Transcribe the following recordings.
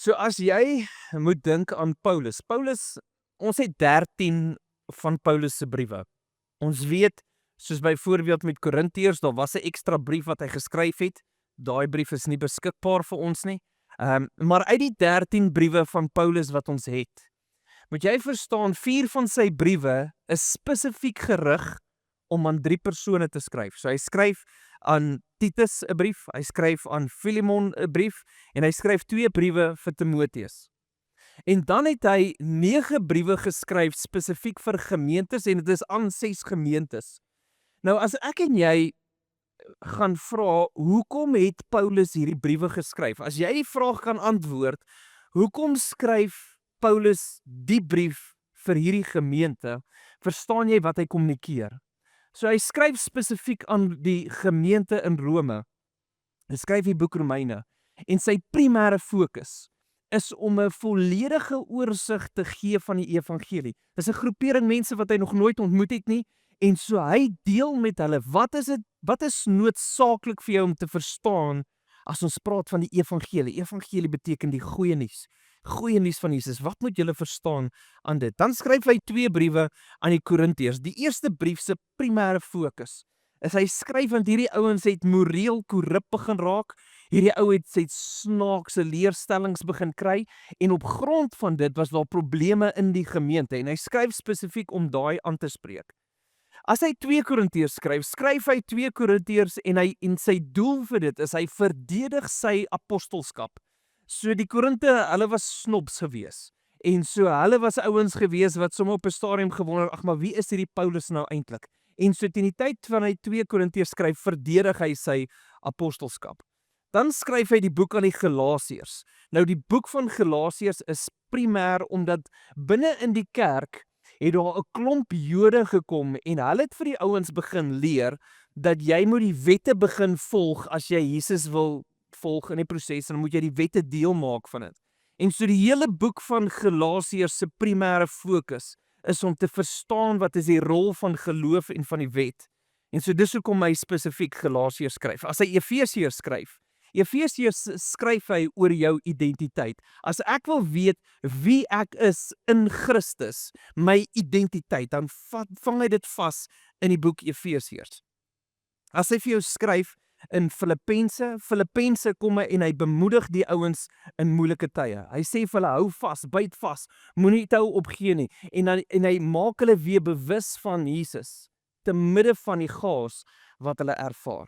So as jy moet dink aan Paulus. Paulus, ons het 13 van Paulus se briewe. Ons weet, soos byvoorbeeld met Korintiërs, daar was 'n ekstra brief wat hy geskryf het. Daai brief is nie beskikbaar vir ons nie. Maar uit die 13 briewe van Paulus wat ons het, moet jy verstaan, 4 van sy briewe is spesifiek gerig om aan 3 persone te skryf. So hy skryf aan Titus 'n brief, hy skryf aan Filemon 'n brief en hy skryf 2 briewe vir Timoteus. En dan het hy 9 briewe geskryf spesifiek vir gemeentes en dit is aan 6 gemeentes. Nou as ek en jy gaan vra, hoekom het Paulus hierdie briewe geskryf? As jy die vraag kan antwoord, hoekom skryf Paulus die brief vir hierdie gemeente? Verstaan jy wat hy kommunikeer? So hy skryf spesifiek aan die gemeente in Rome. Hy skryf die boek Romeine en sy primêre fokus is om 'n volledige oorsig te gee van die evangelie. Dis 'n groepering mense wat hy nog nooit ontmoet het nie en so hy deel met hulle, wat is noodsaaklik vir jou om te verstaan as ons praat van die evangelie? Evangelie beteken die goeie nuus. Goeie nuus van Jesus. Wat moet julle verstaan aan dit? Dan skryf hy 2 briewe aan die Korintiërs. Die eerste brief se primêre fokus is hy skryf want hierdie ouens het moreel korrup begin raak. Hierdie ou het sy snaakse leerstellings begin kry en op grond van dit was daar probleme in die gemeente en hy skryf spesifiek om daai aan te spreek. As hy 2 Korintiërs skryf, skryf hy 2 Korintiërs en sy doel vir dit is hy verdedig sy apostelskap. So die Korinte, hulle was snobs gewees. En so hulle was ouens gewees wat sommer op 'n stadium gewonder, ag maar wie is hierdie Paulus nou eintlik? En so teen die tyd van hy 2 Korintiërs skryf, verdedig hy sy apostelskap. Dan skryf hy die boek aan die Galasiërs. Nou die boek van Galasiërs is primêr omdat binne in die kerk het daar 'n klomp Jode gekom en hulle het vir die ouens begin leer dat jy moet die wette begin volg as jy Jesus wil volg in die proses en dan moet jy die wette deel maak van dit. En so die hele boek van Galasiërs se primêre fokus is om te verstaan wat is die rol van geloof en van die wet. En so dis hoekom hy spesifiek Galasiërs skryf. As hy Efesiërs skryf hy oor jou identiteit. As ek wil weet wie ek is in Christus, my identiteit, dan vang hy dit vas in die boek Efesiërs. As hy vir jou skryf in Filippense kom hy en hy bemoedig die ouens in moeilike tye. Hy sê vir hulle, hou vas, byt vas, moenie te hou opgee nie. En hy maak hulle weer bewus van Jesus, te midde van die chaos wat hulle ervaar.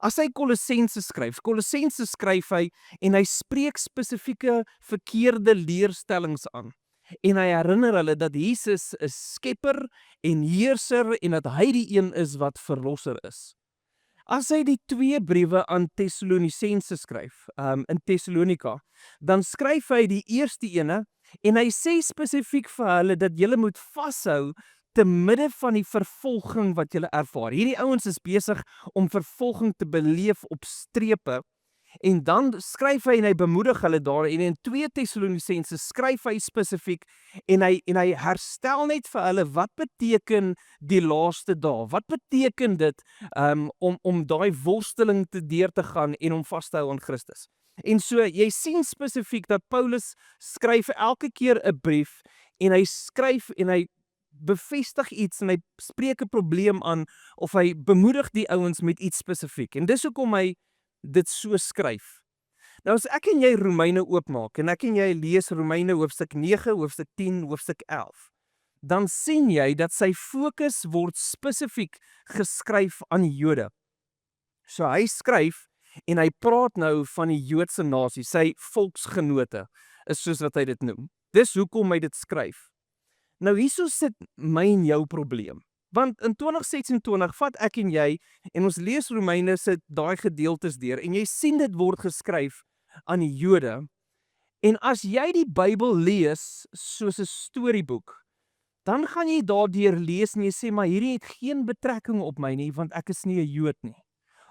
As hy Kolossense skryf hy en hy spreek spesifieke verkeerde leerstellings aan. En hy herinner hulle dat Jesus is skepper en heerser en dat hy die een is wat verlosser is. As hy die 2 briewe aan Tessalonisense skryf, in Tessalonika, dan skryf hy die eerste ene en hy sê spesifiek vir hulle dat julle moet vashou te midde van die vervolging wat julle ervaar. Hierdie ouens is besig om vervolging te beleef op strepe en dan skryf hy en hy bemoedig hulle daar en in 2 Tessalonisense skryf hy spesifiek en hy herstel net vir hulle wat beteken die laaste dae? Wat beteken dit om daai worsteling deur te gaan en om vas te hou aan Christus? En so jy sien spesifiek dat Paulus skryf elke keer 'n brief en hy skryf en hy bevestig iets en hy spreek 'n probleem aan of hy bemoedig die ouens met iets spesifiek. En dis hoekom hy dit so skryf. Nou as ek en jy Romeine oopmaak en ek en jy lees Romeine hoofstuk 9, hoofstuk 10, hoofstuk 11, dan sien jy dat sy fokus word spesifiek geskryf aan die Jode. So hy skryf en hy praat nou van die Joodse nasie, sy volksgenote, is soos wat hy dit noem. Dis hoekom hy dit skryf. Nou hierso sit my en jou probleem. Want in 2026 vat ek en jy en ons lees Romeine se daai gedeeltes deur en jy sien dit word geskryf aan die Jode. En as jy die Bybel lees soos 'n storieboek, dan gaan jy daardeur lees en jy sê maar hierdie het geen betrekking op my nie want ek is nie 'n Jood nie.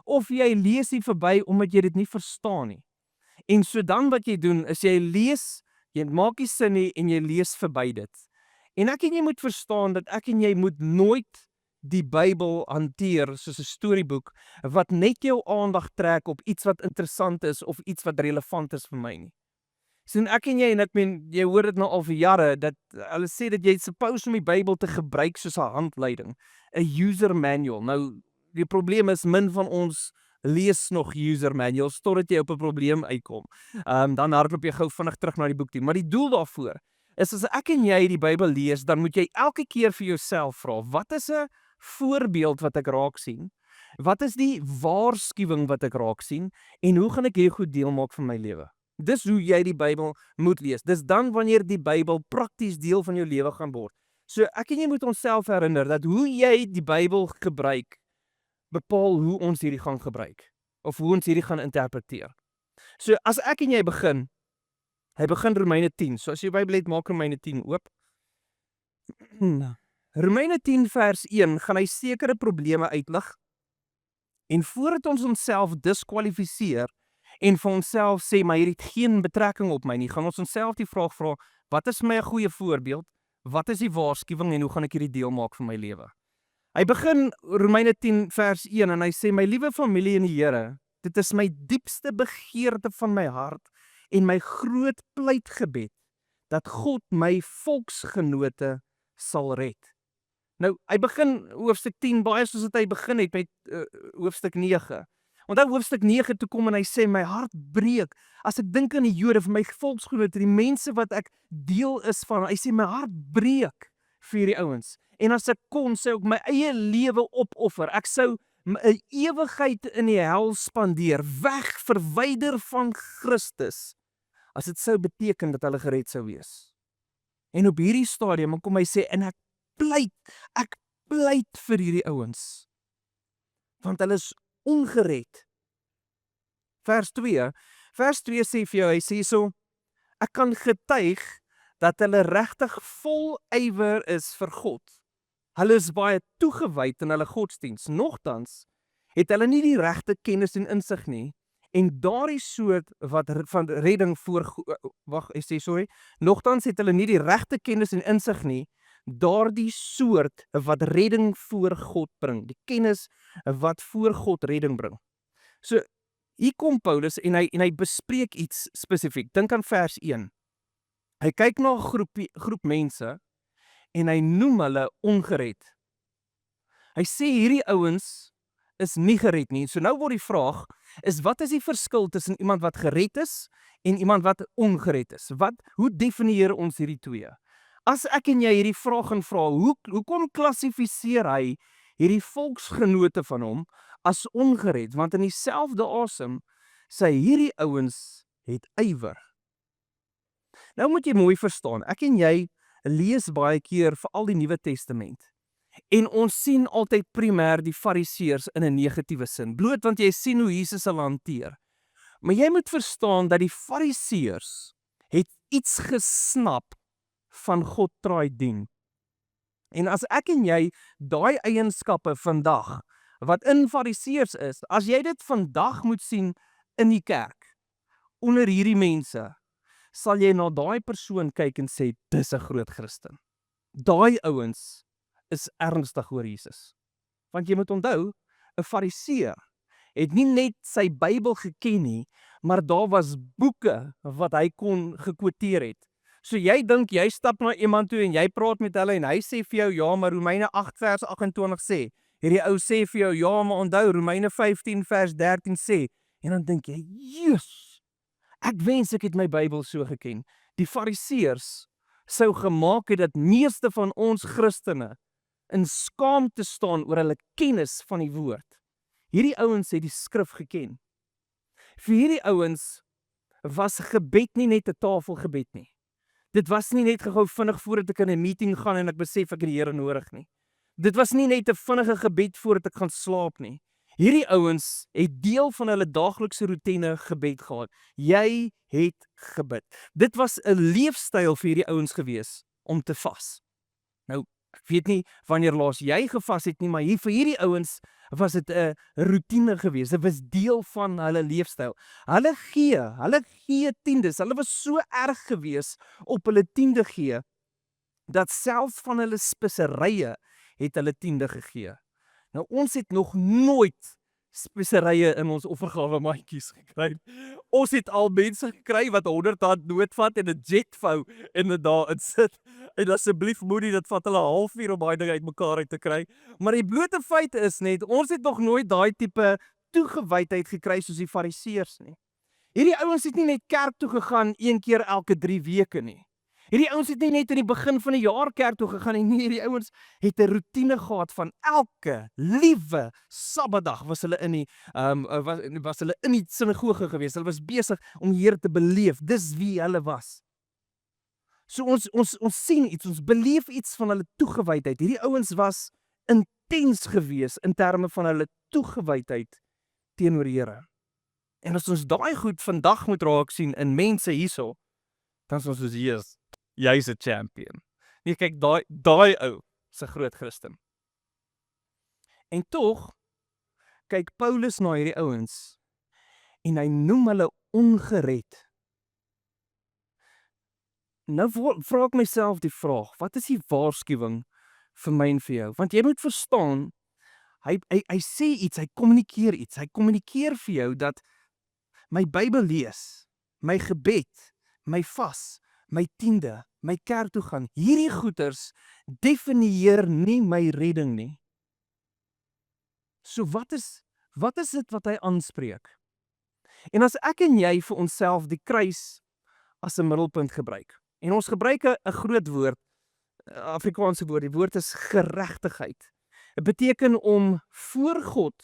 Of jy lees hier verby omdat jy dit nie verstaan nie. En so dan wat jy doen is jy lees, jy maak nie sin nie en jy lees verby dit. En ek en jy moet verstaan dat ek en jy moet nooit die Bybel hanteer soos 'n storieboek wat net jou aandag trek op iets wat interessant is of iets wat relevant is vir my nie. Sien ek en ek meen, jy hoor dit nou al vir jare, dat hulle sê dat jy suppose om die Bybel te gebruik soos 'n handleiding, 'n user manual. Nou, die probleem is min van ons lees nog user manuals totdat jy op 'n probleem uitkom. Dan hardloop jy gou vinnig terug na die boek toe. Maar die doel daarvoor is as ek en jy die Bybel lees, dan moet jy elke keer vir jouself vra, wat is 'n voorbeeld wat ek raak sien? Wat is die waarskuwing wat ek raak sien en hoe gaan ek hierdie goed deel maak van my lewe? Dis hoe jy die Bybel moet lees. Dis dan wanneer die Bybel prakties deel van jou lewe gaan word. So ek en jy moet onsself herinner dat hoe jy die Bybel gebruik, bepaal hoe ons hierdie gaan gebruik of hoe ons hierdie gaan interpreteer. So as ek en jy begin, hy begin Romeine 10. So as jy Bybel het, maak Romeine 10 oop. Romeine 10 vers 1 gaan hy sekere probleme uitlig. En voordat ons onsself diskwalifiseer en vir onsself sê, maar hierdie het geen betrekking op my nie, gaan ons onsself die vraag vra, wat is my 'n goeie voorbeeld? Wat is die waarskuwing en hoe gaan ek hierdie deel maak van my lewe? Hy begin Romeine 10 vers 1 en hy sê, my liewe familie in die Here, dit is my diepste begeerte van my hart en my groot pleitgebed dat God my volksgenote sal red. Nou, hy begin hoofstuk 10 baie soos wat hy begin het met hoofstuk 9. Onthou hoofstuk 9 toe kom en hy sê, my hart breek as ek dink aan die Jode, vir my volksgenote, die mense wat ek deel is van. Hy sê, my hart breek vir hierdie ouens. En as ek kon, sou ek my eie lewe opoffer. Ek sou 'n ewigheid in die hel spandeer, verwyder van Christus, as dit sou beteken dat hulle gered sou wees. En op hierdie stadium kom hy sê, en ek pleit vir hierdie ouens, want hulle is ongered. Vers 2 sê vir jou, hy sê so, ek kan getuig dat hulle regtig vol ywer is vir God. Hulle is baie toegewyd in hulle godsdiens. Nogtans het hulle nie die regte kennis en insig nie. En daardie soort van redding nogtans het hulle nie die regte kennis en insig nie. Daardie soort wat redding voor God bring. Die kennis wat voor God redding bring. So, hier kom Paulus en hy bespreek iets spesifiek. Dink aan vers 1. Hy kyk na 'n groep mense en hy noem hulle ongered. Hy sê hierdie ouens is nie gered nie. So nou word die vraag is, wat is die verskil tussen iemand wat gered is en iemand wat ongered is? Hoe definieer ons hierdie twee? As ek en jy hierdie vraag gaan vra, hoekom klassifiseer hy hierdie volksgenote van hom as ongered? Want in dieselfde asem sê hierdie ouens het ywer. Nou moet jy mooi verstaan, ek en jy lees baie keer veral die Nuwe Testament. En ons sien altyd primêr die Fariseërs in 'n negatiewe sin, bloot want jy sien hoe Jesus hulle hanteer. Maar jy moet verstaan dat die Fariseërs het iets gesnap van God traai dien. En as ek en jy daai eienskappe vandag, wat in Fariseërs is, as jy dit vandag moet sien in die kerk, onder hierdie mense, sal jy na daai persoon kyk en sê, dis 'n groot Christen. Daai ouens is ernstig oor Jesus. Want jy moet onthou, 'n Fariseër het nie net sy Bybel geken nie, maar daar was boeke wat hy kon gekwoteer het. So jy dink, jy stap na iemand toe en jy praat met hulle en hy sê vir jou, ja, maar Romeine 8 vers 28 sê. Hierdie ou sê vir jou, ja, maar onthou, Romeine 15 vers 13 sê. En dan dink jy, Jesus, ek wens ek het my Bybel so geken. Die Fariseërs sou gemaak het dat meeste van ons Christene in skaamte staan oor hulle kennis van die woord. Hierdie ouens het die skrif geken. Vir hierdie ouens was gebed nie net 'n tafelgebed nie. Dit was nie net gou vinnig voordat ek in 'n meeting gaan en ek besef ek het die Here nodig nie. Dit was nie net 'n vinnige gebed voordat ek gaan slaap nie. Hierdie ouens het deel van hulle daaglikse roetine gebed gehad. Jy het gebid. Dit was 'n leefstyl vir hierdie ouens gewees om te vas. Nou, ek weet nie wanneer laas jy gevas het nie, maar vir hierdie ouens was dit 'n roetine gewees. Dit was deel van hulle leefstyl. Hulle gee tiendes. Hulle was so erg gewees op hulle tiende gee, dat selfs van hulle speserye het hulle tiende gegee. Nou ons het nog nooit speserye in ons offergawe mandjies gekry. Ons het al mense gekry wat R100 noodvat en 'n jet vou en dit daarin sit. En asseblief moenie, dit vat hulle 'n halfuur om daai ding uitmekaar uit te kry. Maar die blote feit is net, ons het nog nooit daai tipe toegewydheid gekry soos die Fariseërs nie. Hierdie ouens het nie net kerk toe gegaan 1 keer elke 3 weke nie. Hierdie ouens het nie net in die begin van die jaar kerk toe gegaan nie. Nee, hierdie ouens het 'n roetine gehad van elke liewe Sabbatdag was hulle in die was hulle in die sinagoge gewees. Hulle was besig om die Here te beleef. Dis wie hulle was. So ons sien iets, ons beleef iets van hulle toegewydheid. Hierdie ouens was intens gewees in terme van hulle toegewydheid teenoor die Here. En as ons daai goed vandag moet raak sien in mense hierso, dan is ons soos Jesus. Jy's 'n champion. Nee, kyk, daai ou is 'n groot Christen. En tog kyk Paulus na hierdie ouens en hy noem hulle ongered. Nou vra ek myself die vraag, wat is die waarskuwing vir my en vir jou? Want jy moet verstaan, hy sê iets, hy kommunikeer iets. Hy kommunikeer vir jou dat my Bybel lees, my gebed, my vas, my tiende, my kerk toe gaan, hierdie goeters definieer nie my redding nie. So wat is dit wat hy aanspreek? En as ek en jy vir onsself die kruis as 'n middelpunt gebruik, en ons gebruik 'n groot woord, Afrikaanse woord, die woord is geregtigheid. Dit beteken om voor God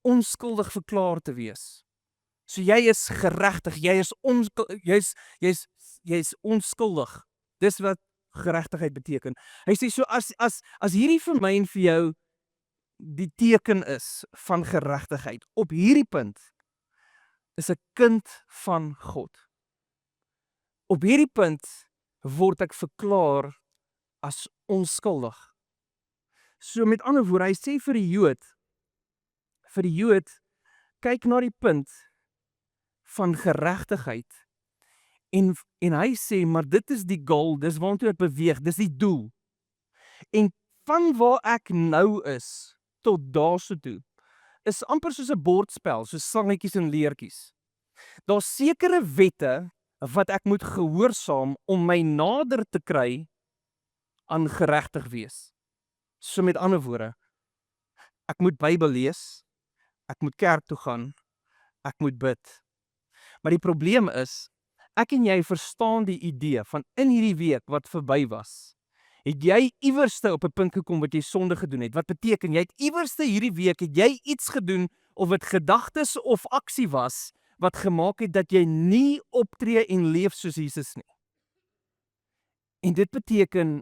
onskuldig verklaar te wees. So jy is geregtig, jy's onskuldig. Dis wat geregtigheid beteken. Hy sê so as hierdie vir my en vir jou die teken is van geregtigheid, op hierdie punt is 'n kind van God. Op hierdie punt word ek verklaar as onskuldig. So met ander woorde, hy sê vir die Jood, kyk na die punt van geregtigheid en hy sê, maar dit is die goal, dis waartoe ek beweeg, dis die doel. En van waar ek nou is tot daarso toe is amper soos 'n bordspel, soos slangetjies en leertjies. Daar's sekere wette wat ek moet gehoorsaam om my nader te kry aan geregtig wees. So met ander woorde, ek moet Bybel lees, ek moet kerk toe gaan, ek moet bid. Maar die probleem is, ek en jy verstaan die idee van in hierdie week wat verby was, het jy iewerste op 'n punt gekom wat jy sonde gedoen het. Wat beteken, jy het iewerste hierdie week, het jy iets gedoen, of dit gedagtes of aksie was, wat gemaak het dat jy nie optree en leef soos Jesus nie. En dit beteken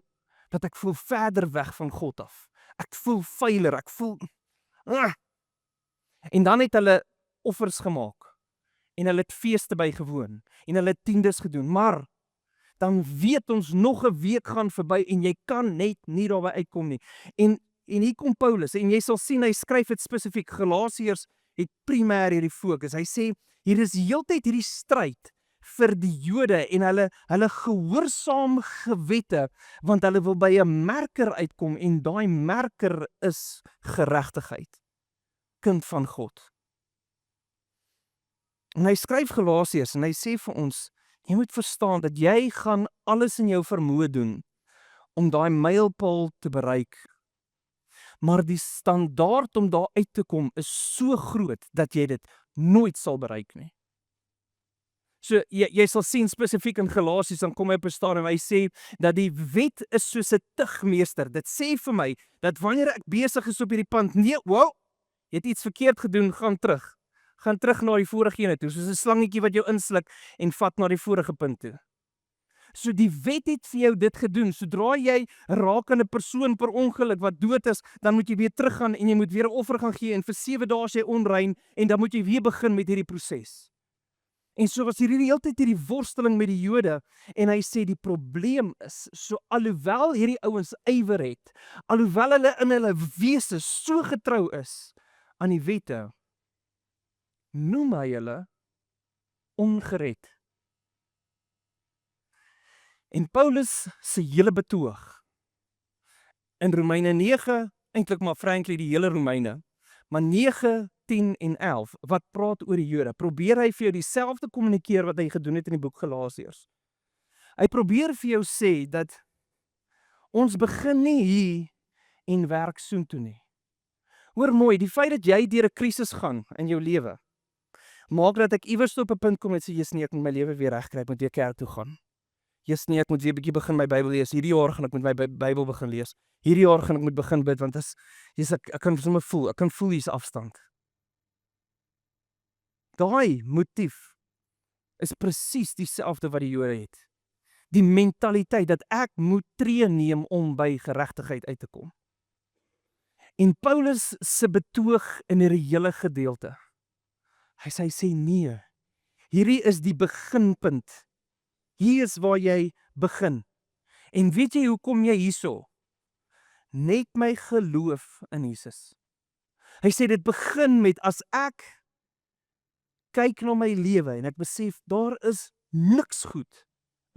dat ek voel verder weg van God af. Ek voel veiler, ek voel... En dan het hulle offers gemaak, en hulle het feeste bygewoon, en hulle het tiendes gedoen, maar dan weet ons nog 'n week gaan verby, en jy kan net nie daarby uitkom nie. En hier kom Paulus, en jy sal sien, hy skryf dit spesifiek, Galasiërs het primêr hierdie fokus. Hy sê, hier is heeltyd hierdie stryd vir die Jode, en hulle gehoorsaam gewette, want hulle wil by 'n merker uitkom, en daai merker is geregtigheid. Kind van God. En hy skryf Galasiërs, en hy sê vir ons, jy moet verstaan dat jy gaan alles in jou vermoë doen om daai mylpaal te bereik. Maar die standaard om daar uit te kom is so groot dat jy dit nooit sal bereik nie. So jy sal sien spesifiek in Galasiërs, dan kom hy op 'n stadium en hy sê dat die wet is soos 'n tugmeester. Dit sê vir my dat wanneer ek besig is op hierdie pad, nee, wow, jy het iets verkeerd gedoen, gaan terug. Gaan terug na die vorige ene toe, soos 'n slangetjie wat jou insluk en vat na die vorige punt toe. So die wet het vir jou dit gedoen. Sodra jy raak aan 'n persoon per ongeluk wat dood is, dan moet jy weer teruggaan en jy moet weer 'n offer gaan gee, en vir 7 dae is jy onrein, en dan moet jy weer begin met hierdie proses. En so was hierdie heeltyd hierdie worsteling met die Jode, en hy sê die probleem is, so alhoewel hierdie ouens ywer het, alhoewel hulle in hulle wese so getrou is aan die wette, noem hy hulle ongered. En Paulus se hele betoog in Romeine 9, eintlik maar frankly die hele Romeine, Maar 9, 10 en 11 wat praat oor die Jode, probeer hy vir jou dieselfde kommunikeer wat hy gedoen het in die boek Galasiërs. Hy probeer vir jou sê dat ons begin nie hier en werk soontoe nie. Hoor mooi, die feit dat jy deur 'n krisis gaan in jou lewe, maak dat ek iewers op 'n punt kom en sê, "Jesus nee, ek moet my lewe weer regkry, ek moet weer kerk toe gaan. Jesus nee, ek moet weer 'n bietjie begin my Bybel lees. Hierdie jaar gaan ek met my Bybel begin lees. Hierdie jaar gaan ek moet begin bid want ek kan sommer voel, ek kan voel hier's afstand." Daai motief is presies dieselfde wat die Jode het. Die mentaliteit dat ek moet tree neem om by geregtigheid uit te kom. En Paulus se betoog in hierdie hele gedeelte. Hy sê nee, hierdie is die beginpunt. Hier is waar jy begin. En weet jy hoe kom jy hierso? Net my geloof in Jesus. Hy sê dit begin met as ek kyk na my lewe en ek besef daar is niks goed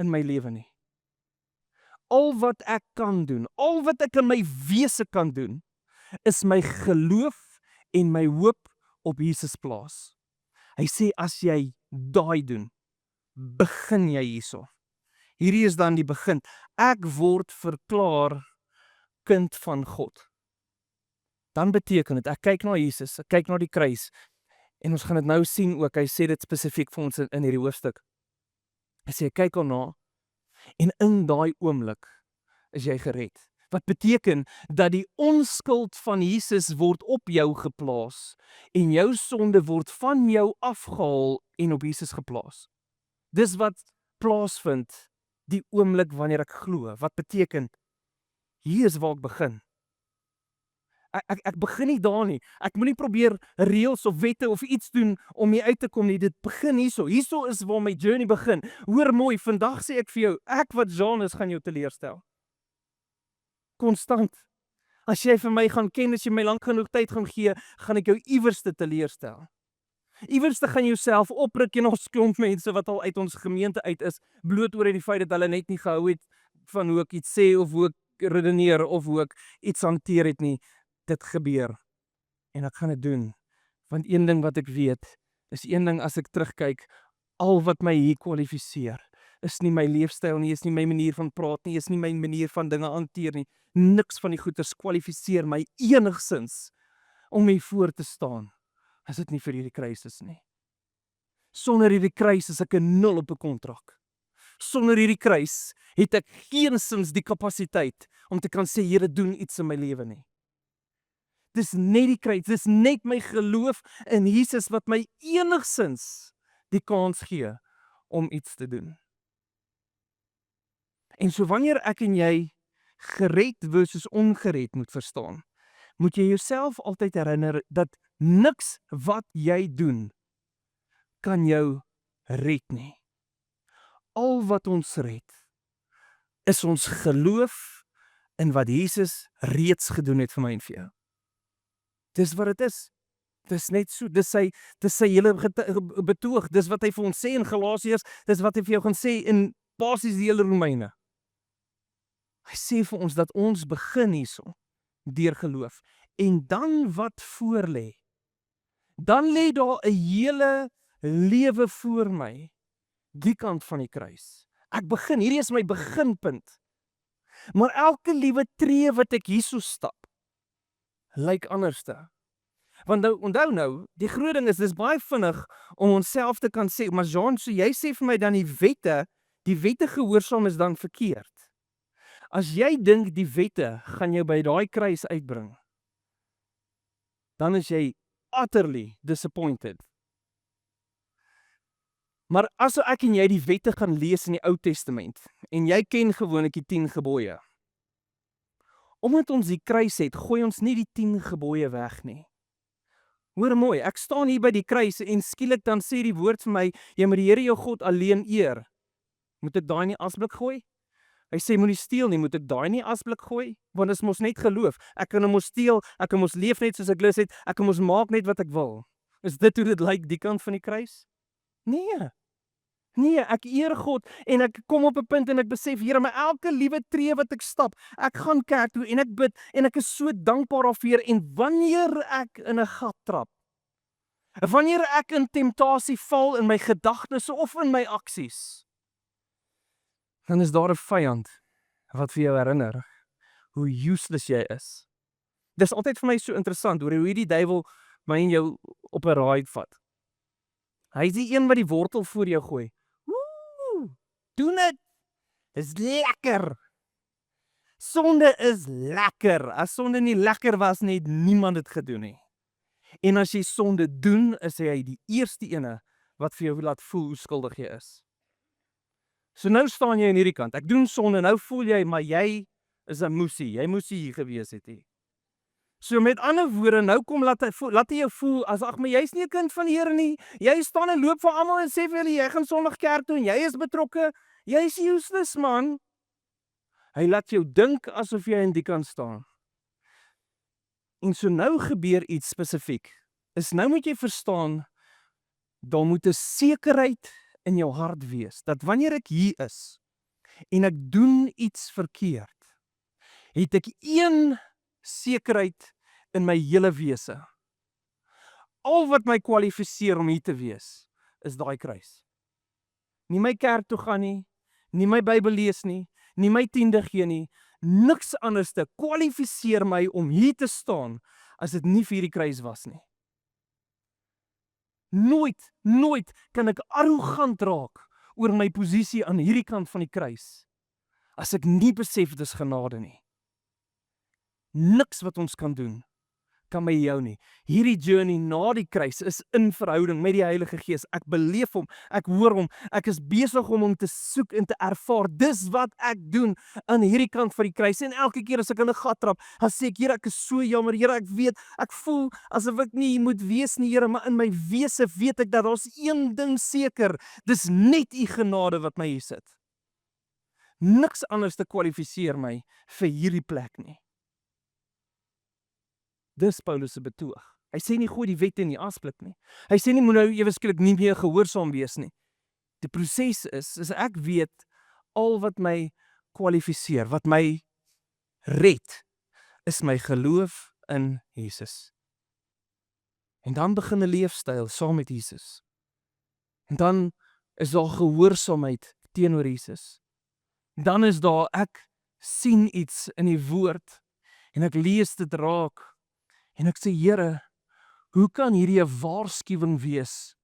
in my lewe nie. Al wat ek kan doen, al wat ek in my wese kan doen, is my geloof en my hoop op Jesus plaas. Hy sê as jy daai doen, begin jy hierso. Hierdie is dan die begin. Ek word verklaar kind van God. Dan beteken dit, ek kyk na Jesus, ek kyk na die kruis, en ons gaan dit nou sien ook, hy sê dit spesifiek vir ons in hierdie hoofstuk. Hy sê, kyk daarna, en in daai oomblik is jy gered. Wat beteken dat die onskuld van Jesus word op jou geplaas, en jou sonde word van jou afgehaal en op Jesus geplaas. Dis wat plaasvind die oomblik wanneer ek glo. Wat beteken, hier is waar ek begin. Ek begin nie daar nie. Ek moet nie probeer reëls of wette of iets doen om hier uit te kom nie. Dit begin hierso. Hierso is waar my journey begin. Hoor mooi, vandag sê ek vir jou, ek wat Jean is, gaan jou teleurstel. Konstant. As jy vir my gaan ken, as jy my lank genoeg tyd gaan gee, gaan ek jou iewerste teleurstel. Iewerste gaan jouself opruk en ons klomp mense wat al uit ons gemeente uit is, bloot oor die feit dat hulle net nie gehou het van hoe ek iets sê of hoe ek redeneer of hoe ek iets hanteer het nie. Dit gebeur. En ek gaan dit doen. Want een ding wat ek weet, is een ding as ek terugkyk, al wat my hier kwalifiseer, is nie my leefstyl nie, is nie my manier van praat nie, is nie my manier van dinge hanteer nie. Niks van die goeders kwalifiseer my enigsins om hier voor te staan, as dit nie vir hierdie kruis is nie. Sonder hierdie kruis is ek 'n 0 op 'n kontrak. Sonder hierdie kruis het ek geensins die kapasiteit om te kan sê, Here, doen iets in my lewe nie. Dis net die kruis, dis net my geloof in Jesus wat my enigsins die kans gee om iets te doen. En so wanneer ek en jy gered versus ongered moet verstaan, moet jy jouself altyd herinner dat niks wat jy doen kan jou red nie. Al wat ons red, is ons geloof in wat Jesus reeds gedoen het vir my en vir jou. Dis wat dit is. Dis net so, dis sy hele betoog, dis wat hy vir ons sê in Galasiërs, dis wat hy vir jou gaan sê in basies die hele Romeine. Hy sê vir ons dat ons begin hierso, deur geloof, en dan wat voor lê. Dan lê daar 'n hele lewe voor my, die kant van die kruis. Ek begin, hierdie is my beginpunt. Maar elke liewe tree wat ek hierso stap, lyk anderste. Want nou, onthou nou, die groot ding is, dis baie vinnig om onsself te kan sê, maar Jean, so jy sê vir my dan die wette gehoorsaam is dan verkeerd. As jy dink die wette gaan jou by daai kruis uitbring, dan is jy utterly disappointed. Maar as ek en jy die wette gaan lees in die Ou Testament, en jy ken gewoonlik die 10 gebooie, omdat ons die kruis het, gooi ons nie die 10 gebooie weg nie. Hoor mooi, ek staan hier by die kruis en skielik dan sê die woord vir my, jy moet die Here jou God alleen eer. Moet ek daai nie asblik gooi? Hy sê moenie steel nie, moet ek daai nie asblik gooi? Want dit is mos net geloof. Ek kan mos steel, ek kan mos leef net soos ek lus het, ek kan mos maak net wat ek wil. Is dit hoe dit lyk die kant van die kruis? Nee. Nee, ek eer God en ek kom op 'n punt en ek besef, Here, my elke liewe tree wat ek stap, ek gaan kerk toe en ek bid en ek is so dankbaar daarvoor en wanneer ek in 'n gat trap, wanneer ek in temptasie val in my gedagtes of in my aksies, dan is daar 'n vyand wat vir jou herinner hoe useless jy is. Dis altyd vir my so interessant hoe die duiwel my en jou op 'n ride vat. Hy is die een wat die wortel voor jou gooi. Woe! Doen dit. Dis lekker. Sonde is lekker. As sonde nie lekker was nie, het niemand dit gedoen nie. En as jy sonde doen, is hy die eerste ene wat vir jou laat voel hoe skuldig jy is. So nou staan jy aan hierdie kant. Ek doen sonde, nou voel jy, maar jy is 'n moesie. Jy moes hier gewees het nie. So met ander woorde, nou kom laat hy jou voel as ag, maar jy's nie 'n kind van die Here nie. Jy staan en loop vir almal en sê vir hulle jy gaan Sondag kerk toe en jy is betrokke. Jy's useless man. Hy laat jou dink asof jy in die kant staan. En so nou gebeur iets spesifiek. Nou moet jy verstaan, daar moet 'n sekerheid in jou hart wees dat wanneer ek hier is en ek doen iets verkeerd, het ek een sekerheid in my hele wese. Al wat my kwalifiseer om hier te wees, is daai kruis. Nie my kerk toe gaan nie, nie my Bybel lees nie, nie my tiende gee nie, niks anders te kwalifiseer my om hier te staan as dit nie vir hierdie kruis was nie. Nooit kan ek arrogant raak oor my posisie aan hierdie kant van die kruis as ek nie besef dit is genade nie. Niks wat ons kan doen, kan my jou nie. Hierdie journey na die kruis is in verhouding met die Heilige Gees. Ek beleef hom, ek hoor hom, ek is besig om hom te soek en te ervaar. Dis wat ek doen aan hierdie kant van die kruis. En elke keer as ek in 'n gat trap, dan sê ek, Here, ek is so jammer, Here, ek weet, ek voel asof ek nie hier moet wees nie, Here, maar in my wese weet ek dat daar's een ding seker. Dis net u genade wat my hier sit. Niks anders te kwalifiseer my vir hierdie plek nie. Dis Paulus se betoog. Hy sê nie gooi die wet in die asblik nie. Hy sê nie moet nou ewe skielik nie meer gehoorsaam wees nie. Die proses is ek weet al wat my kwalifiseer, wat my red, is my geloof in Jesus. En dan begin 'n leefstyl saam met Jesus. En dan is daar gehoorsaamheid teenoor Jesus. Dan is daar ek sien iets in die woord en ek lees dit raak. En ek sê, Here, hoe kan hierdie 'n waarskuwing wees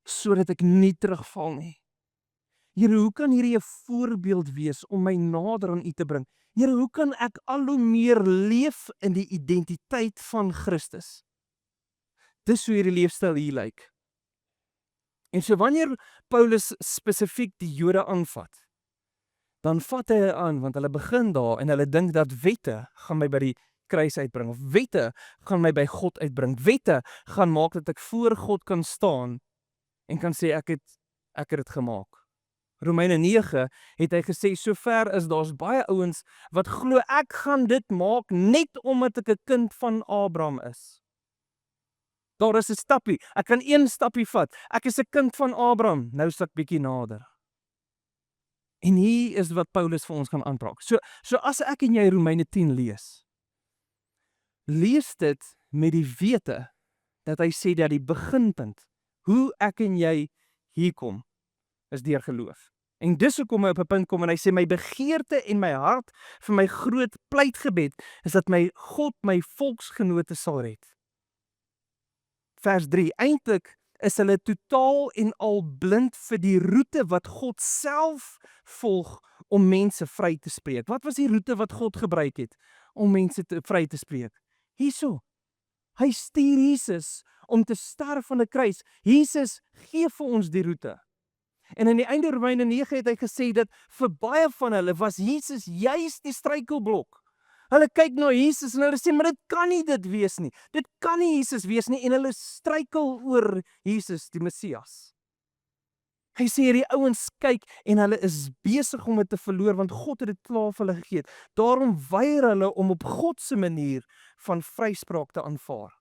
sodat ek nie terugval nie? Here, hoe kan hierdie 'n voorbeeld wees om my nader aan U te bring? Here, hoe kan ek al hoe meer leef in die identiteit van Christus? Dis hoe hierdie leefstyl hier lyk. En so wanneer Paulus spesifiek die Jode aanvat, dan vat hy aan want hulle begin daar en hulle dink dat wette gaan my by die kruis uitbring, of wette gaan my by God uitbring. Wette gaan maak dat ek voor God kan staan en kan sê ek het dit gemaak. Romeine 9 het hy gesê, sover is daar's baie ouens wat glo ek gaan dit maak net omdat ek 'n kind van Abraham is. Daar is 'n stappie, ek kan een stappie vat. Ek is 'n kind van Abraham, nou is ek bietjie nader. En hier is wat Paulus vir ons gaan aanraak. So as ek en jy Romeine 10 lees dit met die wete dat hy sê dat die beginpunt, hoe ek en jy hier kom, is deur geloof. En dis hoekom hy op 'n punt kom en hy sê, my begeerte en my hart vir my groot pleitgebed is dat my God my volksgenote sal red. Vers 3, eintlik is hulle totaal en al blind vir die roete wat God self volg om mense vry te spreek. Wat was die roete wat God gebruik het om mense vry te spreek? Hierso. Hy stuur Jesus om te sterf aan 'n kruis. Jesus gee vir ons die roete. En in die einde Romeine 9 het hy gesê dat vir baie van hulle was Jesus juis die struikelblok. Hulle kyk na Jesus en hulle sê, maar dit kan nie dit wees nie. Dit kan nie Jesus wees nie en hulle struikel oor Jesus, die Messias. Hy sê hierdie ouens kyk en hulle is besig om dit te verloor want God het dit klaar vir hulle gegee. Daarom weier hulle om op God se manier van vryspraak te aanvaar.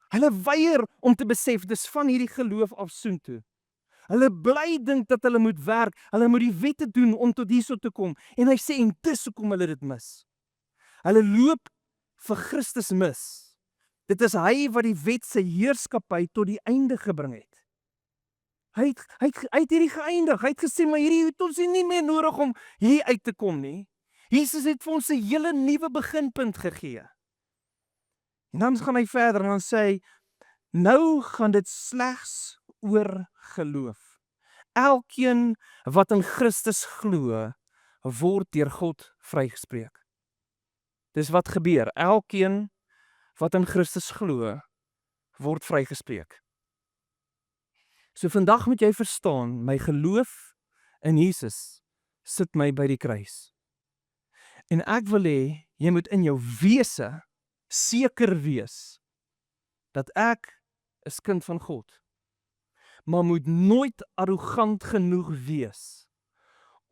Hulle weier om te besef dis van hierdie geloof af soontoe. Hulle bly dink dat hulle moet werk, hulle moet die wette doen om tot hierso te kom. En hy sê, en dis hoekom hulle dit mis. Hulle loop vir Christus mis. Dit is hy wat die wet se heerskappy tot die einde gebring het. Hy het hierdie geëindig. Hy het gesê, maar hierdie het ons nie meer nodig om hier uit te kom nie. Jesus het vir ons 'n hele nuwe beginpunt gegee. En dan gaan hy verder en dan sê hy, nou gaan dit slegs oor geloof. Elkeen wat in Christus glo, word deur God vrygespreek. Dis wat gebeur. Elkeen wat in Christus glo, word vrygespreek. So vandag moet jy verstaan, my geloof in Jesus sit my by die kruis. En ek wil hê, jy moet in jou wese seker wees dat ek is kind van God. Maar moet nooit arrogant genoeg wees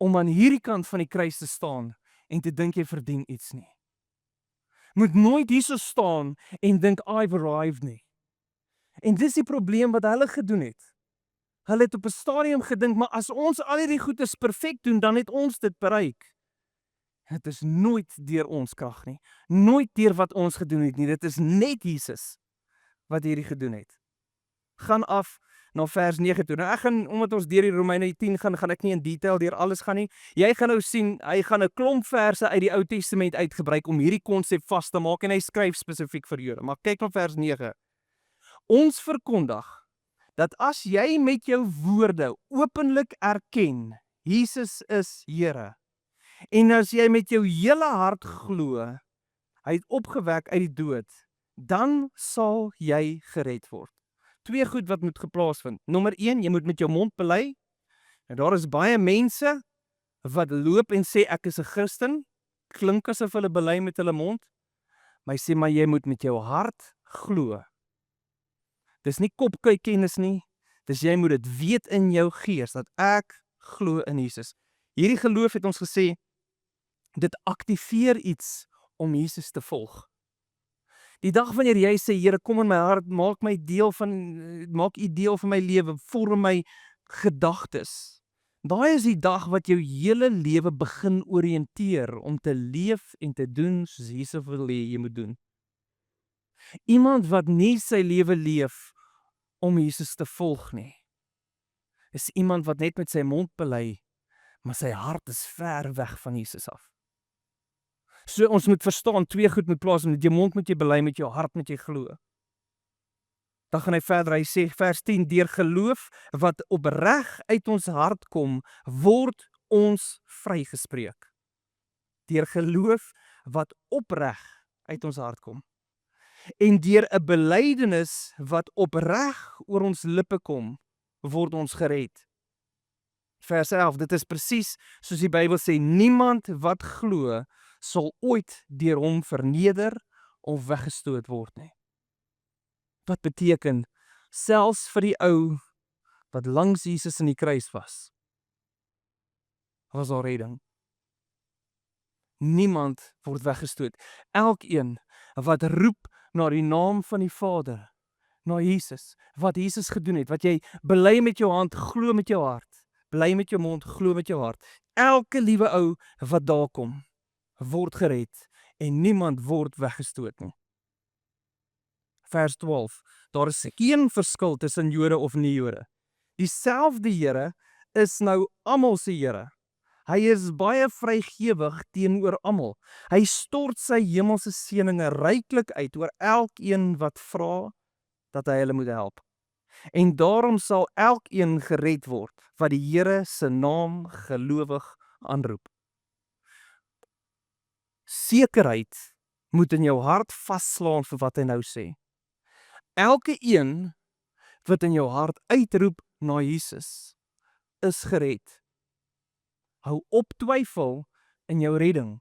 om aan hierdie kant van die kruis te staan en te dink jy verdien iets nie. Moet nooit hierso staan en dink I've arrived nie. En dis die probleem wat hulle gedoen het. Hulle het op 'n stadium gedink, maar as ons al hierdie goedes perfek doen, dan het ons dit bereik. Dit is nooit deur ons krag nie. Nooit deur wat ons gedoen het nie. Dit is net Jesus wat hierdie gedoen het. Gaan af na vers 9 toe. Nou ek gaan, omdat ons deur die Romeine 10 gaan ek nie in detail deur alles gaan nie. Jy gaan nou sien, hy gaan 'n klomp verse uit die Ou Testament uitgebruik om hierdie konsep vas te maak en hy skryf spesifiek vir Jode. Maar kyk na vers 9. Ons verkondig dat as jy met jou woorde openlik erken, Jesus is Here, en as jy met jou hele hart glo, hy het opgewek uit die dood, dan sal jy gered word. Twee goed wat moet geplaas vind. Nommer 1, jy moet met jou mond bely. En daar is baie mense wat loop en sê ek is 'n Christen, klink asof hulle bely met hulle mond, maar hy sê maar jy moet met jou hart glo. Dis nie kopkyk-kennis nie, dis jy moet dit weet in jou gees dat ek glo in Jesus. Hierdie geloof het ons gesê, dit aktiveer iets om Jesus te volg. Die dag wanneer jy sê, Here, kom in my hart, maak u deel van my lewe, vorm my gedagtes. Daai is die dag wat jou hele lewe begin oriënteer om te leef en te doen soos Jesus wil hê jy moet doen. Iemand wat nie sy lewe leef om Jesus te volg nie, is iemand wat net met sy mond bely, maar sy hart is ver weg van Jesus af. So ons moet verstaan, twee goed moet plaas, met jou mond moet jy bely, met jou hart moet jy glo. Dan gaan hy verder, hy sê vers 10, deur geloof wat opreg uit ons hart kom, word ons vrygespreek. Deur geloof wat opreg uit ons hart kom. En deur 'n belydenis wat opreg oor ons lippe kom, word ons gered. Vers 11, dit is presies soos die Bybel sê, niemand wat glo, sal ooit deur hom verneder of weggestoot word nie. Wat beteken, selfs vir die ou wat langs Jesus in die kruis was daar redding. Niemand word weggestoot. Elkeen wat roep na die naam van die Vader, na Jesus, wat Jesus gedoen het, wat jy bely met jou hand, glo met jou hart, bely met jou mond, glo met jou hart. Elke liewe ou wat daar kom, word gered en niemand word weggestoot nie. Vers 12, daar is geen verskil tussen Jode of nie Jode. Dieselfde Here is nou almal se Here. Hy is baie vrygewig teenoor almal. Hy stort sy hemelse seëninge ryklik uit oor elkeen wat vra dat hy hulle moet help. En daarom sal elkeen gered word wat die Here se naam gelowig aanroep. Sekerheid moet in jou hart vasslaan vir wat hy nou sê. Elke een wat in jou hart uitroep na Jesus is gered. Hou op twyfel in jou redding.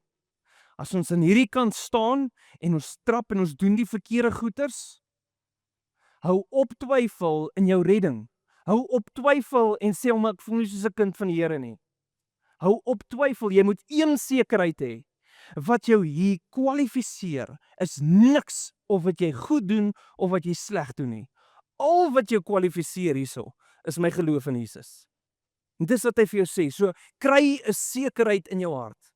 As ons aan hierdie kant staan en ons trap en ons doen die verkeerde goeters, hou op twyfel in jou redding. Hou op twyfel en sê omdat ek voel nie soos 'n kind van die Here nie. Hou op twyfel, jy moet een sekerheid hê. Wat jou hier kwalifiseer is niks of wat jy goed doen of wat jy sleg doen nie. Al wat jou kwalifiseer hierso is my geloof in Jesus. En dis wat hy vir jou sê, so kry 'n sekerheid in jou hart.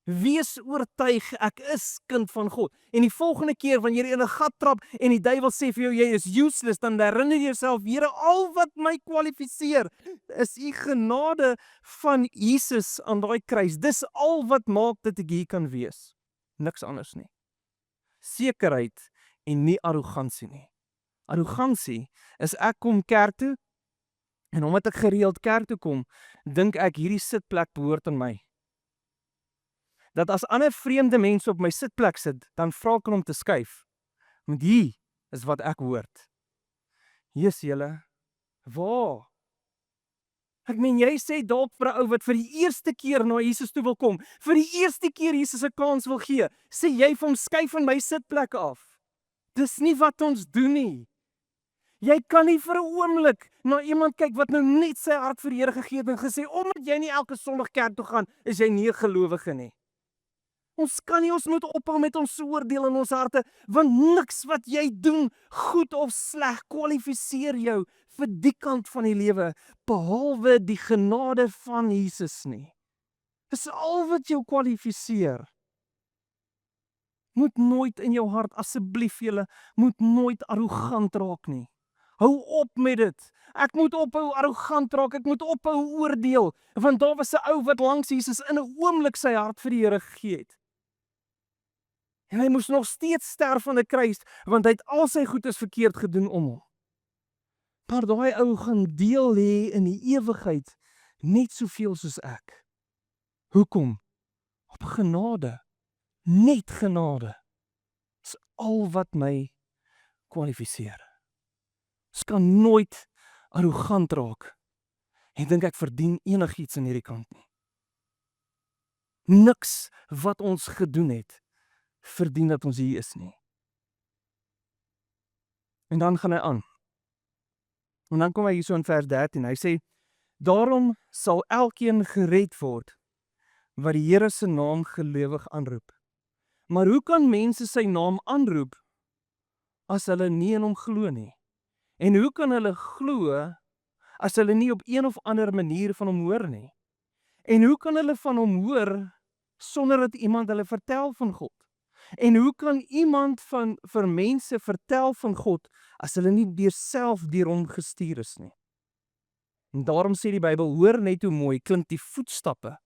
Wees oortuig, ek is kind van God. En die volgende keer wanneer jy in 'n gat trap en die duiwel sê vir jou, jy is useless, dan herinner jy jouself, Here, al wat my kwalifiseer, is u genade van Jesus aan daai kruis. Dis al wat maak dat ek hier kan wees. Niks anders nie. Sekerheid en nie arrogansie nie. Arrogansie is ek kom kerk toe, en omdat ek gereeld kerk toe kom, dink ek hierdie sitplek behoort aan my. Dat as ander vreemde mense op my sitplek sit, dan vra ek om te skuif. Want hier is wat ek hoort. Jesus julle, waar? Ek meen, jy sê dalk vir 'n ou wat vir die eerste keer na Jesus toe wil kom, vir die eerste keer Jesus 'n kans wil gee, sê jy vir hom skuif van my sitplek af. Dis nie wat ons doen nie. Jy kan nie vir 'n oomblik na iemand kyk wat nou net sy hart vir die Here gegee het en gesê, omdat jy nie elke Sondag kerk toe gaan, is jy nie 'n gelowige nie. Ons moet ophou met ons oordeel in ons harte, want niks wat jy doen, goed of sleg, kwalifiseer jou vir die kant van die lewe, behalwe die genade van Jesus nie. Dis al wat jou kwalifiseer. Moet nooit in jou hart, asseblief julle, moet nooit arrogant raak nie. Hou op met dit. Ek moet ophou arrogant raak, ek moet ophou oordeel, want daar was 'n ou wat langs Jesus in 'n oomblik sy hart vir die Here gegee het. En hy moes nog steeds sterf aan 'n kruis, want hy het al sy goedes verkeerd gedoen om hom. Maar daai ou gaan deel hê in die ewigheid, net soveel soos ek. Hoekom? Op genade. Net genade. Dis al wat my kwalifiseer. Ons kan nooit arrogant raak en dink ek verdien enigiets aan hierdie kant nie. Niks wat ons gedoen het, verdien dat ons hier is nie. En dan gaan hy aan. En dan kom hy hier so in vers 13, hy sê, daarom sal elkeen gered word, wat die Here se naam gelowig aanroep. Maar hoe kan mense sy naam aanroep, as hulle nie in hom glo nie? En hoe kan hulle glo, as hulle nie op een of ander manier van hom hoor nie? En hoe kan hulle van hom hoor, sonder dat iemand hulle vertel van God? En hoe kan iemand vir mense vertel van God, as hulle nie self deur hom gestuur is nie? En daarom sê die Bybel, hoor net hoe mooi klink die voetstappe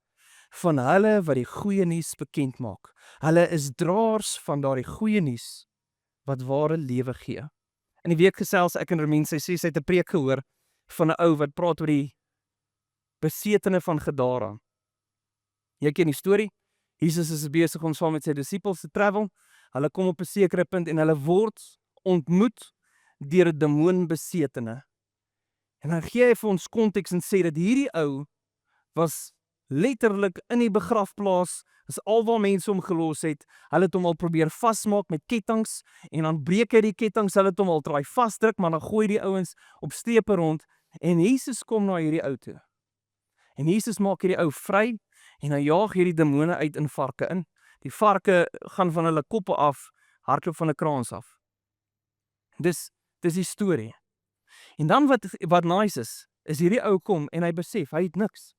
van hulle wat die goeie nuus bekend maak. Hulle is draers van daardie goeie nuus wat ware lewe gee. In die week gesels ek en Romein, sy sê sy het 'n preek gehoor van 'n ou wat praat oor die besetene van Gadara. Jy ken die storie. Jesus is besig om saam met sy disippels te travel. Hulle kom op 'n sekere punt en hulle word ontmoet deur 'n demoonbesetene. En dan gee hy vir ons konteks en sê dat hierdie ou was letterlik in die begrafplaas, is alwaar mense hom gelos het. Hulle het hom al probeer vasmaak met kettinge en dan breek hy die kettinge, hulle het hom al draai vasdruk, maar dan gooi die ouens op stepe rond en Jesus kom na hierdie ou toe. En Jesus maak hierdie ou vry en hy jaag hierdie demone uit in varke in. Die varke gaan van hulle koppe af, hardloop van 'n kraans af. Dis die storie. En dan wat nice is hierdie ou kom en hy besef, hy het niks.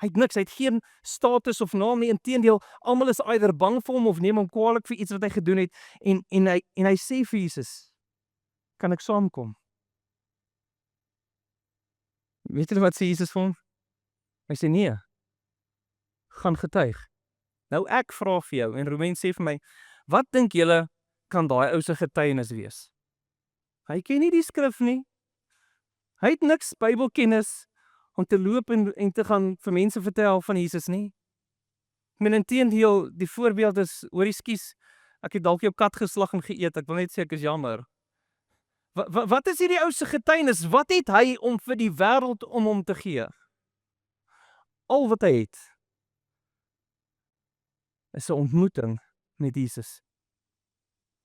Hy het geen status of naam nie, inteendeel, almal is either bang vir hom of neem hom kwaadlik vir iets wat hy gedoen het, en hy sê vir Jesus, kan ek saamkom? Weet julle wat sê Jesus vir hom? Hy sê nee, gaan getuig. Nou ek vra vir jou, en Romein sê vir my, wat dink julle kan daai ou se getuienis wees? Hy ken nie die skrif nie. Hy het niks Bybelkennis om te loop en te gaan vir mense vertel van Jesus nie. Ek meen inteendeel, die voorbeeld is, hoorie skus, ek het dalk jou kat geslag en geëet, ek wil net sê ek is jammer. Wat is hierdie ou se getuienis? Wat het hy om vir die wêreld om hom te gee? Al wat hy het, is 'n ontmoeting met Jesus.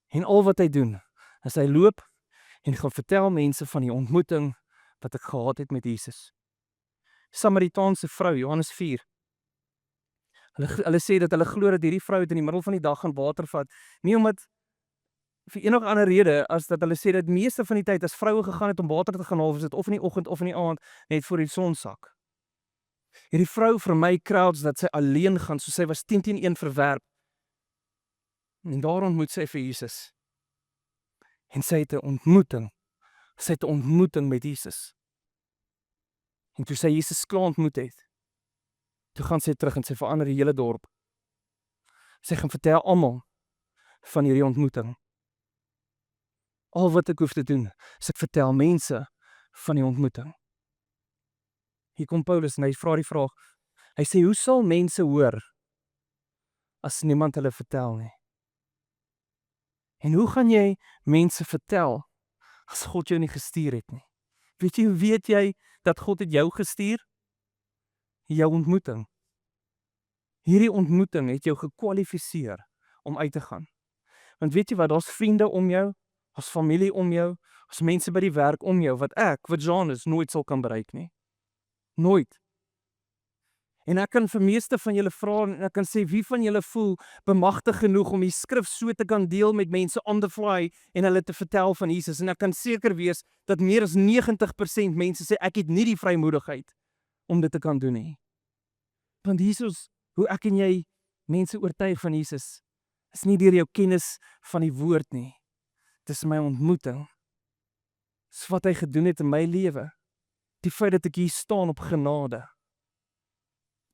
En al wat hy doen, is hy loop en gaan vertel mense van die ontmoeting wat ek gehad het met Jesus. Samaritaanse vrou, Johannes 4. Hulle sê dat hulle glo dat hierdie vrou het in die middel van die dag gaan water vat, nie omdat vir enige ander rede as dat hulle sê dat meeste van die tyd as vroue gegaan het om water te gaan haal, was dit of in die oggend of in die aand net voor die son sak. Hierdie vrou vermy crowds dat sy alleen gaan, so sy was 10 teen 1 verwerp. En daar ontmoet sy vir Jesus. En sy het 'n ontmoeting. Sy het 'n ontmoeting met Jesus. En toe sy Jesus klaar ontmoet het, toe gaan sy terug en sy verander die hele dorp. Sy gaan vertel almal van hierdie ontmoeting. Al wat ek hoef te doen, is ek vertel mense van die ontmoeting. Hier kom Paulus en hy vra die vraag. Hy sê, hoe sal mense hoor as niemand hulle vertel nie? En hoe gaan jy mense vertel as God jou nie gestuur het nie? Weet jy dat God het jou gestuur? Jou ontmoeting. Hierdie ontmoeting het jou gekwalifiseer om uit te gaan. Want weet jy wat, daar's vriende om jou, daar's familie om jou, daar's mense by die werk om jou, wat Janus nooit sal kan bereik nie. Nooit. En ek kan vir meeste van julle vra en ek kan sê, wie van julle voel bemagtig genoeg om die skrif so te kan deel met mense on the fly en hulle te vertel van Jesus? En ek kan seker wees dat meer as 90% mense sê, ek het nie die vrymoedigheid om dit te kan doen nie. Want Jesus, hoe ek en jy mense oortuig van Jesus, is nie deur jou kennis van die woord nie. Dit is my ontmoeting. Dis wat hy gedoen het in my lewe. Die feit dat ek hier staan op genade.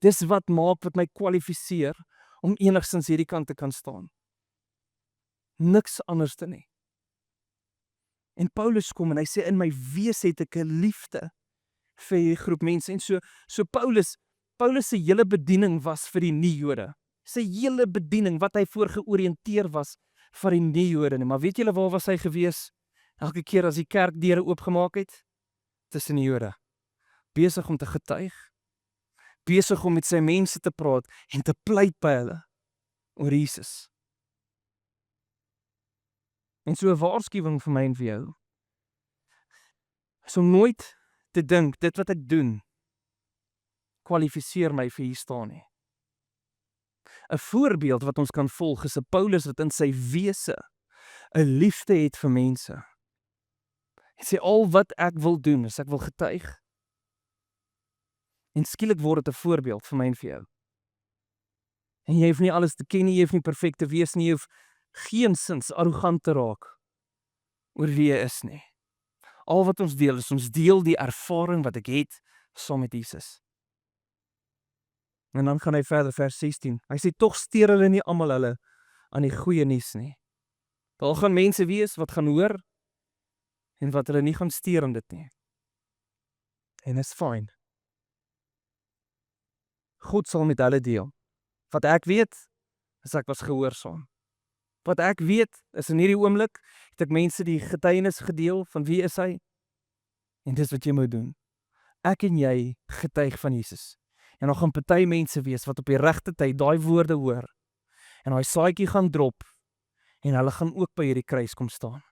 Dis wat maak wat my kwalifiseer om enigstens hierdie kant te kan staan. Niks anders te nie. En Paulus kom en hy sê, in my wese het ek 'n liefde vir hierdie groep mense. En so Paulus se hele bediening was vir die nie-Jode. Sy hele bediening, wat hy voor georiënteer was vir die nie-Jode. Maar weet julle waar was hy gewees? Elke keer as die kerkdeure oopgemaak het, tussen die Jode. Besig om te getuig. Besig om met sy mense te praat en te pleit by hulle oor Jesus. En so 'n waarskuwing vir my en vir jou, is om nooit te dink, dit wat ek doen, kwalifiseer my vir hier staan nie. 'n Voorbeeld wat ons kan volg is 'n Paulus wat in sy wese 'n liefde het vir mense. Hy sê, al wat ek wil doen, is ek wil getuig. En skielik word dit 'n voorbeeld vir my en vir jou. En jy hoef nie alles te ken nie, jy hoef nie perfek te wees nie, jy hoef geensins arrogant te raak oor wie jy is nie. Al wat ons deel is, ons deel die ervaring wat ek het saam met Jesus. En dan gaan hy verder, vers 16. Hy sê, tog steur hulle nie almal hulle aan die goeie nuus nie. Daar gaan mense wees wat gaan hoor en wat hulle nie gaan steur aan dit nie. En is fyn. God sal met hulle deel. Wat ek weet, is ek was gehoorsaam. Wat ek weet, is in hierdie oomblik, het ek mense die getuienis gedeel van wie is hy, en dis wat jy moet doen. Ek en jy getuig van Jesus. En daar gaan party mense wees wat op die regte tyd daai woorde hoor, en daai saadjie gaan drop, en hulle gaan ook by hierdie kruis kom staan.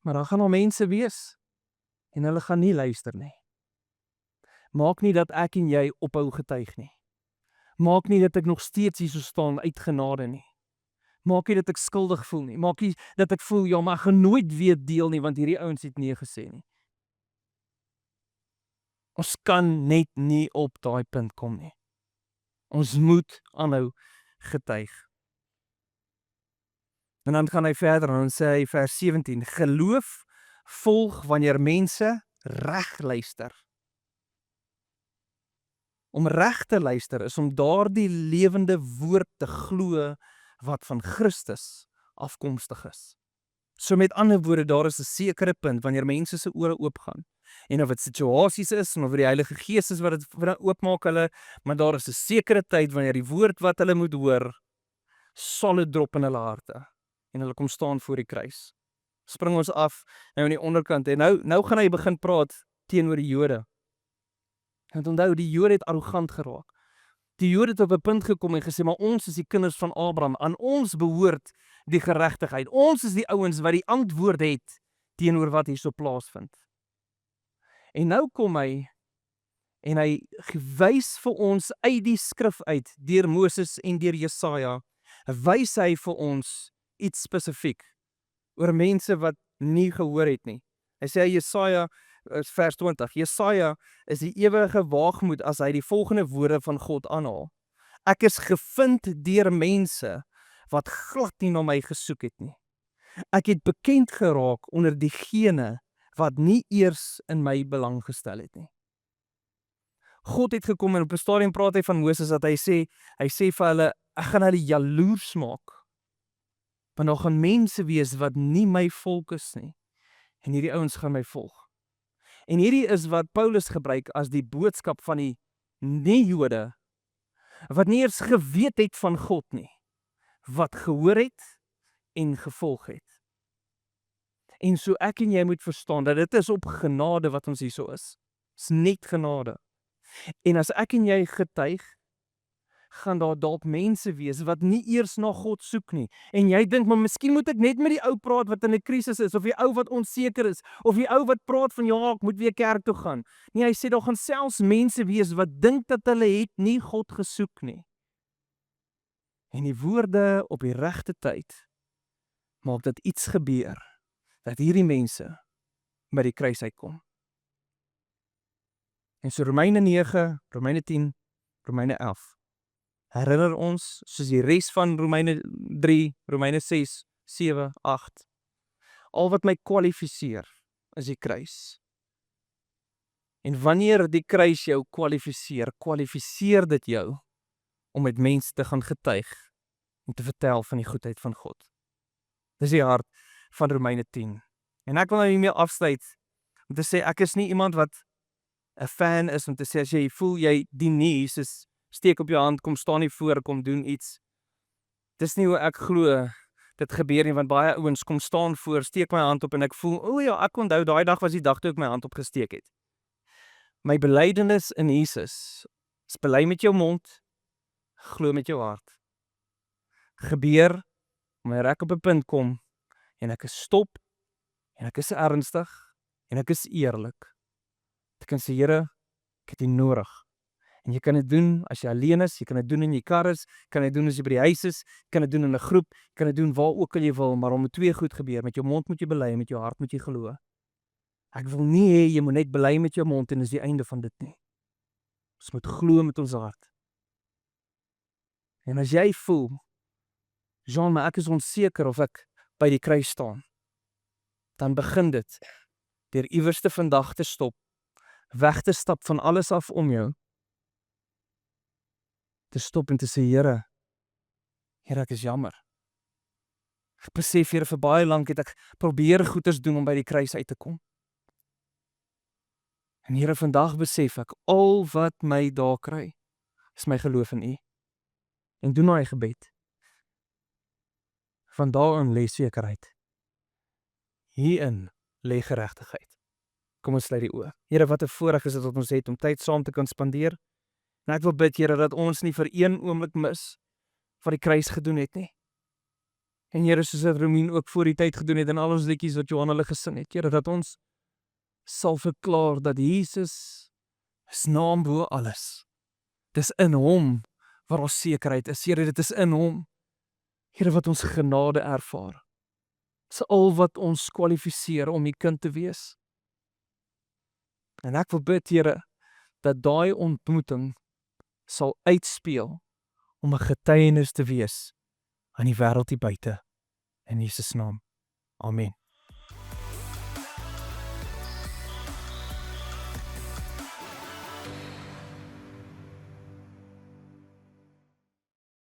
Maar daar gaan al mense wees, en hulle gaan nie luister nie. Maak nie dat ek en jy ophou getuig nie. Maak nie dat ek nog steeds hier so staan uit genade nie. Maak nie dat ek skuldig voel nie. Maak nie dat ek voel, ja, maar ek gaan nooit weer deel nie, want hierdie ouens het nee gesê nie. Ons kan net nie op daai punt kom nie. Ons moet aanhou getuig. En dan gaan hy verder en dan sê hy vers 17, geloof volg wanneer mense reg luister. Om reg te luister is om daardie lewende woord te glo wat van Christus afkomstig is. So met ander woorde, daar is 'n sekere punt wanneer mense se ore oopgaan. En of dit situasies is, en of die Heilige Gees is wat dit oopmaak hulle, maar daar is 'n sekere tyd wanneer die woord wat hulle moet hoor, solid drop in hulle harte. En hulle kom staan voor die kruis. Spring ons af, nou aan die onderkant, en nou gaan hy begin praat teenoor die Jode. Want onthou, die Jode het arrogant geraak. Die Jode het op 'n punt gekom en gesê, maar ons is die kinders van Abraham, aan ons behoort die geregtigheid. Ons is die ouens wat die antwoord het teenoor wat hier so plaasvind. En nou kom hy en hy wys vir ons uit die skrif uit, deur Moses en deur Jesaja, wys hy vir ons iets spesifiek oor mense wat nie gehoor het nie. Hy sê Jesaja vers 20, Jesaja is die ewige waagmoed as hy die volgende woorde van God aanhaal. Ek is gevind deur mense wat glad nie na my gesoek het nie. Ek het bekend geraak onder diegene wat nie eers in my belang gestel het nie. God het gekom en op 'n stadium praat hy van Moses dat hy sê vir hulle, ek gaan hulle jaloers maak. Want daar gaan mense wees wat nie my volk is nie. En hierdie ouens gaan my volg. En hierdie is wat Paulus gebruik as die boodskap van die nie-Jode, wat nie eers geweet het van God nie, wat gehoor het en gevolg het. En so ek en jy moet verstaan dat dit is op genade wat ons hierso is. Dis net genade. En as ek en jy getuig, gaan daar dalk mense wees wat nie eers na God soek nie. En jy dink, maar miskien moet ek net met die ou praat wat in 'n krisis is, of die ou wat onseker is, of die ou wat praat van ja, ek moet weer kerk toe gaan. Nee, hy sê daar gaan selfs mense wees wat dink dat hulle het nie God gesoek nie. En die woorde op die regte tyd maak dat iets gebeur, dat hierdie mense by die kruis uitkom. En so Romeine 9, Romeine 10, Romeine 11 herinner ons, soos die res van Romeine 3, Romeine 6, 7, 8, al wat my kwalifiseer is die kruis. En wanneer die kruis jou kwalifiseer dit jou om met mense te gaan getuig en te vertel van die goedheid van God. Dis die hart van Romeine 10. En ek wil nou hiermee afsluit om te sê ek is nie iemand wat 'n fan is om te sê as jy voel jy dien nie Jesus, steek op jou hand, kom staan nie voor, kom doen iets. Dis nie hoe ek glo dit gebeur nie, want baie ouens kom staan voor, steek my hand op en ek voel, o ja, ek onthou daai dag was die dag toe ek my hand opgesteek het. My belydenis in Jesus is bely met jou mond, glo met jou hart. Gebeur, my rek op 'n punt kom en ek is stop en ek is ernstig en ek is eerlik. Ek kan sê, Here, ek het U nodig. En jy kan dit doen as jy alleen is, jy kan dit doen in jou kar is, jy kan dit doen as jy by die huis is, jy kan dit doen in 'n groep, jy kan dit doen waar ook al jy wil, maar om 2 goed gebeur, met jou mond moet jy bely, met jou hart moet jy glo. Ek wil nie hê jy moet net bely met jou mond en dis die einde van dit nie. Ons moet glo met ons hart. En as jy voel, Jean, maar ek is onseker of ek by die kruis staan, dan begin dit deur iewerste vandag te stop, weg te stap van alles af om jou, te stop en te sê, Here, ek is jammer. Ek besef, Here, vir baie lank het ek probeer goeders doen om by die kruis uit te kom. En Here, vandag besef ek, al wat my daar kry, is my geloof in U. En doen daai gebed. Van daarin lê sekerheid. Hierin lê geregtigheid. Kom ons sluit die oë. Here, wat 'n voorreg is dit wat ons het om tyd saam te kan spandeer. En ek wil bid, Here, dat ons nie vir een oomblik mis wat die kruis gedoen het nie. En Here, soos dit Romien ook voor die tyd gedoen het en al ons liedjies wat Johan hulle gesing het, Here, dat ons sal verklaar dat Jesus is naam bo alles. Dis in Hom waar ons sekerheid is. Here, dit is in Hom. Here, wat ons genade ervaar. Dis al wat ons kwalifiseer om U kind te wees. En ek wil bid, Here, dat daai ontmoeting sal uitspeel om 'n getuienis te wees aan die wêreld hier buite. In Jesus naam. Amen.